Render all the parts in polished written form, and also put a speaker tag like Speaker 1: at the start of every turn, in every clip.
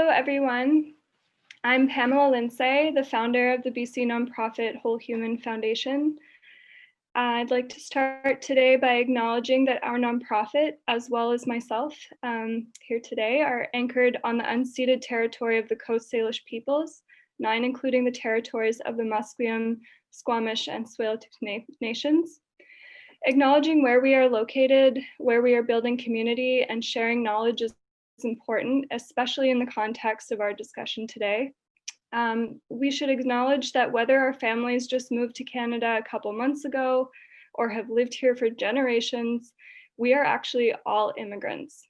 Speaker 1: Hello, everyone. I'm Pamela Lindsay, the founder of the BC nonprofit Whole Human Foundation. I'd like to start today by acknowledging that our nonprofit, as well as myself here today, are anchored on the unceded territory of the Coast Salish peoples, 9 including the territories of the Musqueam, Squamish, and Tsleil-Waututh nations. Acknowledging where we are located, where we are building community, and sharing knowledge is important, especially in the context of our discussion today. We should acknowledge that whether our families just moved to Canada a couple months ago or have lived here for generations, we are actually all immigrants.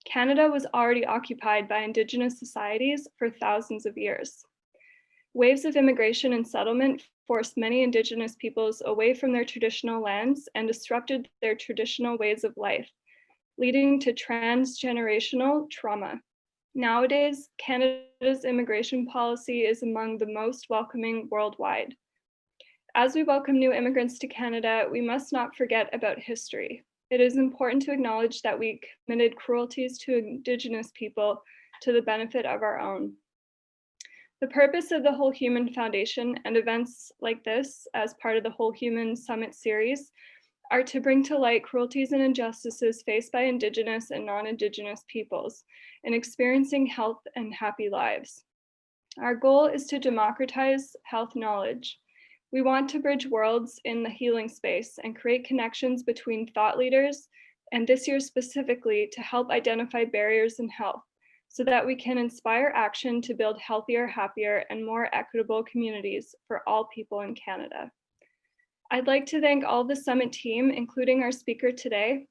Speaker 1: Canada was already occupied by Indigenous societies for thousands of years. Waves of immigration and settlement forced many Indigenous peoples away from their traditional lands and disrupted their traditional ways of life, leading to transgenerational trauma. Nowadays, Canada's immigration policy is among the most welcoming worldwide. As we welcome new immigrants to Canada, we must not forget about history. It is important to acknowledge that we committed cruelties to Indigenous people to the benefit of our own. The purpose of the Whole Human Foundation and events like this, as part of the Whole Human Summit series, are to bring to light cruelties and injustices faced by Indigenous and non-Indigenous peoples in experiencing health and happy lives. Our goal is to democratize health knowledge. We want to bridge worlds in the healing space and create connections between thought leaders, and this year specifically to help identify barriers in health so that we can inspire action to build healthier, happier, and more equitable communities for all people in Canada. I'd like to thank all the Summit team, including our speaker today,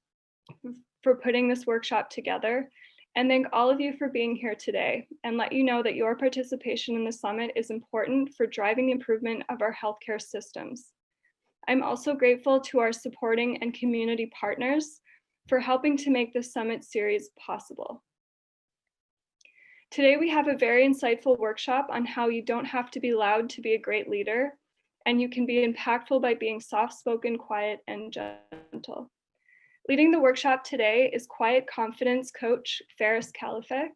Speaker 1: for putting this workshop together, and thank all of you for being here today, and let you know that your participation in the Summit is important for driving the improvement of our healthcare systems. I'm also grateful to our supporting and community partners for helping to make this Summit series possible. Today we have a very insightful workshop on how you don't have to be loud to be a great leader, and you can be impactful by being soft-spoken, quiet, and gentle. Leading the workshop today is quiet confidence coach Faris Khalifeh.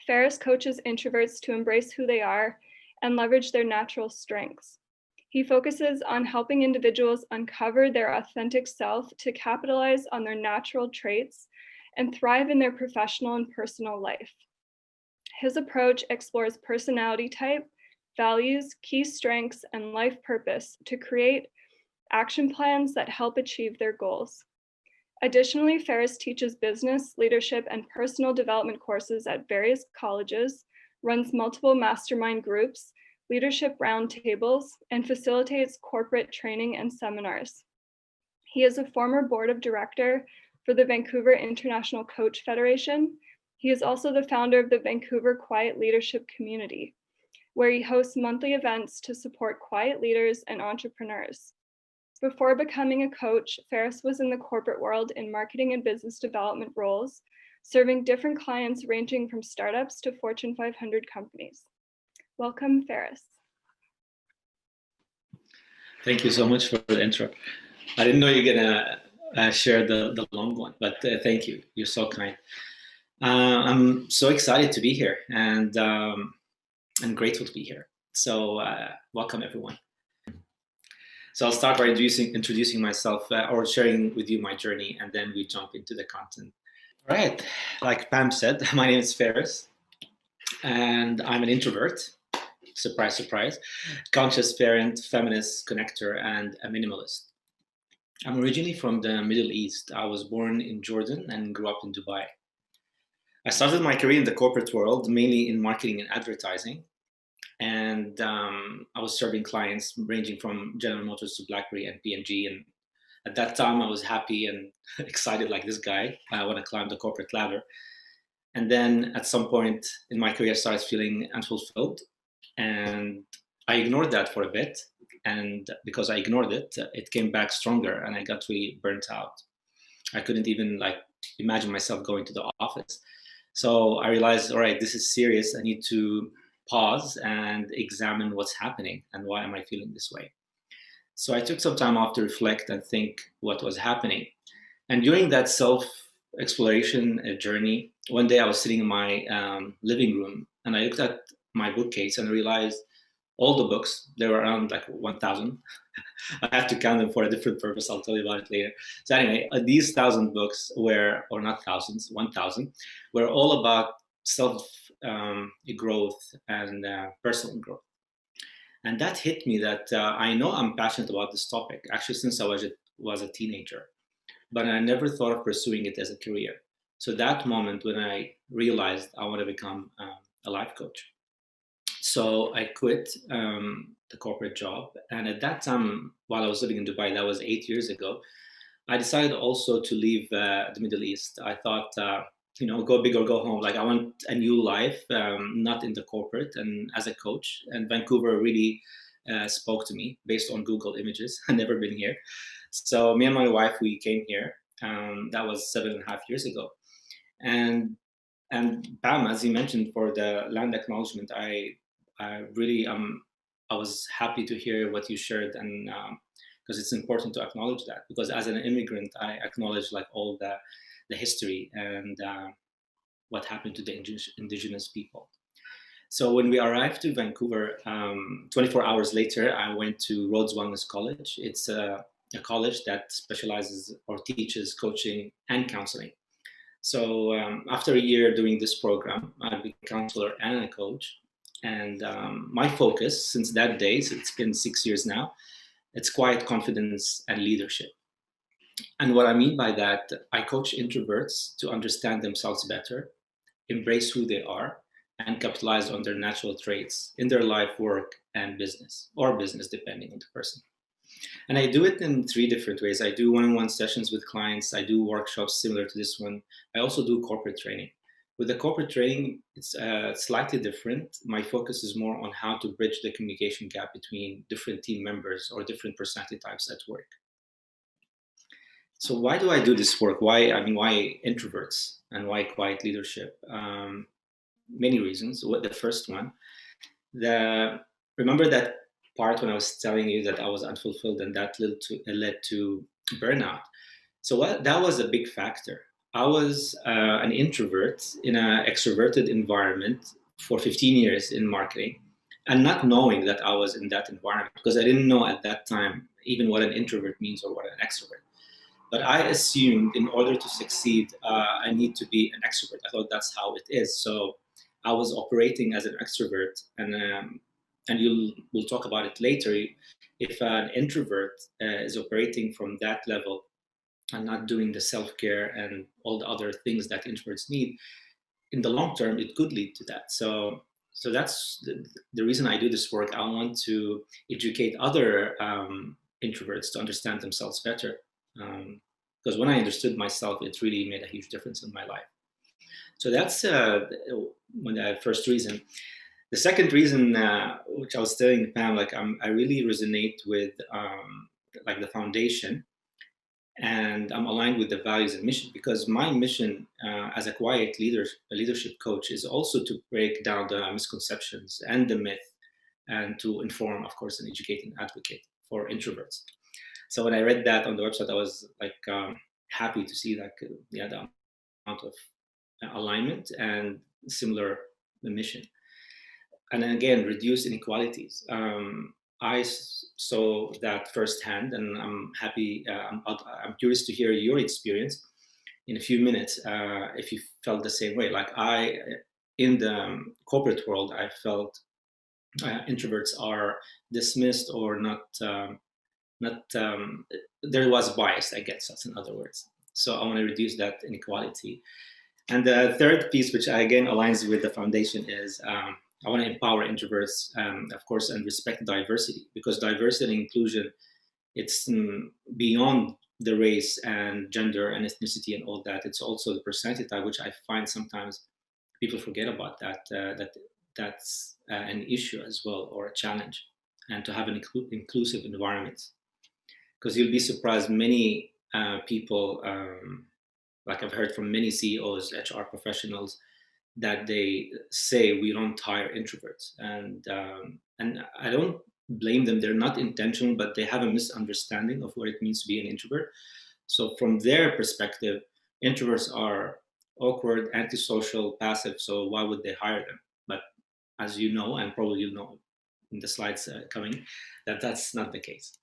Speaker 1: Faris coaches introverts to embrace who they are and leverage their natural strengths. He focuses on helping individuals uncover their authentic self to capitalize on their natural traits and thrive in their professional and personal life. His approach explores personality type, values, key strengths, and life purpose to create action plans that help achieve their goals. Additionally, Faris teaches business, leadership, and personal development courses at various colleges, runs multiple mastermind groups, leadership roundtables, and facilitates corporate training and seminars. He is a former board of director for the Vancouver International Coach Federation. He is also the founder of the Vancouver Quiet Leadership Community, where he hosts monthly events to support quiet leaders and entrepreneurs. Before becoming a coach, Faris was in the corporate world in marketing and business development roles, serving different clients ranging from startups to Fortune 500 companies. Welcome, Faris.
Speaker 2: Thank you so much for the intro. I didn't know you're gonna share the long one, but thank you. You're so kind. I'm so excited to be here, and I'm grateful to be here. So welcome everyone. So I'll start by introducing myself or sharing with you my journey, and then we jump into the content. All right, like Pam said, my name is Faris, and I'm an introvert. Surprise, surprise. Conscious parent, feminist, connector, and a minimalist. I'm originally from the Middle East. I was born in Jordan and grew up in Dubai. I started my career in the corporate world, mainly in marketing and advertising. And I was serving clients ranging from General Motors to BlackBerry and P&G. And at that time, I was happy and excited like this guy when I climbed the corporate ladder. And then at some point in my career, I started feeling unfulfilled. And I ignored that for a bit. And because I ignored it, it came back stronger and I got really burnt out. I couldn't even imagine myself going to the office. So I realized, all right, this is serious. I need to pause and examine what's happening and why am I feeling this way. So I took some time off to reflect and think what was happening. And during that self-exploration journey, one day I was sitting in my living room and I looked at my bookcase and realized all the books, there were around like 1,000. I have to count them for a different purpose. I'll tell you about it later. So anyway, these 1,000 books were, or not thousands, 1,000, were all about self growth and personal growth. And that hit me that I know I'm passionate about this topic, actually, since I was a teenager, but I never thought of pursuing it as a career. So that moment when I realized I want to become a life coach. So I quit the corporate job. And at that time, while I was living in Dubai, that was 8 years ago, I decided also to leave the Middle East. I thought, go big or go home. Like I want a new life, not in the corporate and as a coach. And Vancouver really spoke to me based on Google Images. I've never been here. So me and my wife, we came here. That was 7.5 years ago. And Pam, as you mentioned, for the land acknowledgement, I really I was happy to hear what you shared, and because it's important to acknowledge that, because as an immigrant I acknowledge like all the history and what happened to the indigenous people. So when we arrived to Vancouver, 24 hours later, I went to Rhodes Wellness College. It's a college that specializes or teaches coaching and counseling. So after a year doing this program, I became a counselor and a coach. And my focus since that day, so it's been 6 years now, it's quiet confidence and leadership. And what I mean by that, I coach introverts to understand themselves better, embrace who they are, and capitalize on their natural traits in their life, work, and business, or business, depending on the person. And I do it in 3 different ways. I do one-on-one sessions with clients. I do workshops similar to this one. I also do corporate training. With the corporate training, it's slightly different. My focus is more on how to bridge the communication gap between different team members or different personality types at work. So why do I do this work? Why introverts and why quiet leadership? Many reasons. The first one, remember that part when I was telling you that I was unfulfilled and that led to burnout. So that was a big factor. I was an introvert in an extroverted environment for 15 years in marketing, and not knowing that I was in that environment, because I didn't know at that time even what an introvert means or what an extrovert. But I assumed in order to succeed, I need to be an extrovert. I thought that's how it is. So I was operating as an extrovert, and we'll talk about it later. If an introvert is operating from that level and not doing the self-care and all the other things that introverts need, in the long term, it could lead to that. So that's the reason I do this work. I want to educate other introverts to understand themselves better. Because when I understood myself, it really made a huge difference in my life. So that's the first reason. The second reason, which I was telling Pam, like I really resonate with like the foundation, and I'm aligned with the values and mission, because my mission as a quiet leadership coach is also to break down the misconceptions and the myth, and to inform, of course, and educate and advocate for introverts. So when I read that on the website, I was like happy to see that the amount of alignment and similar mission. And then again, reduce inequalities. I saw that firsthand, and I'm happy. I'm curious to hear your experience in a few minutes, if you felt the same way. Like in the corporate world, I felt introverts are dismissed or not. There was bias against us, in other words. So I want to reduce that inequality. And the third piece, which again aligns with the foundation, is I want to empower introverts, of course, and respect diversity, because diversity and inclusion, it's beyond the race and gender and ethnicity and all that. It's also the personality type, which I find sometimes people forget about that's an issue as well, or a challenge, and to have an inclusive environment. Because you'll be surprised, many people, like I've heard from many CEOs, HR professionals, that they say we don't hire introverts, and I don't blame them. They're not intentional, but they have a misunderstanding of what it means to be an introvert. So from their perspective, introverts are awkward, antisocial, passive. So why would they hire them? But as you know, and probably you know in the slides coming, that's not the case.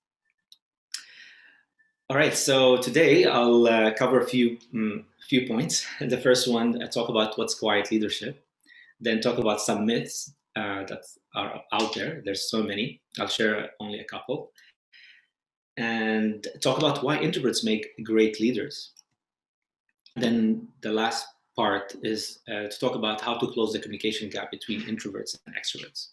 Speaker 2: All right, so today I'll cover a few points. The first one, I talk about what's quiet leadership, then talk about some myths that are out there. There's so many. I'll share only a couple. And talk about why introverts make great leaders. Then the last part is to talk about how to close the communication gap between introverts and extroverts.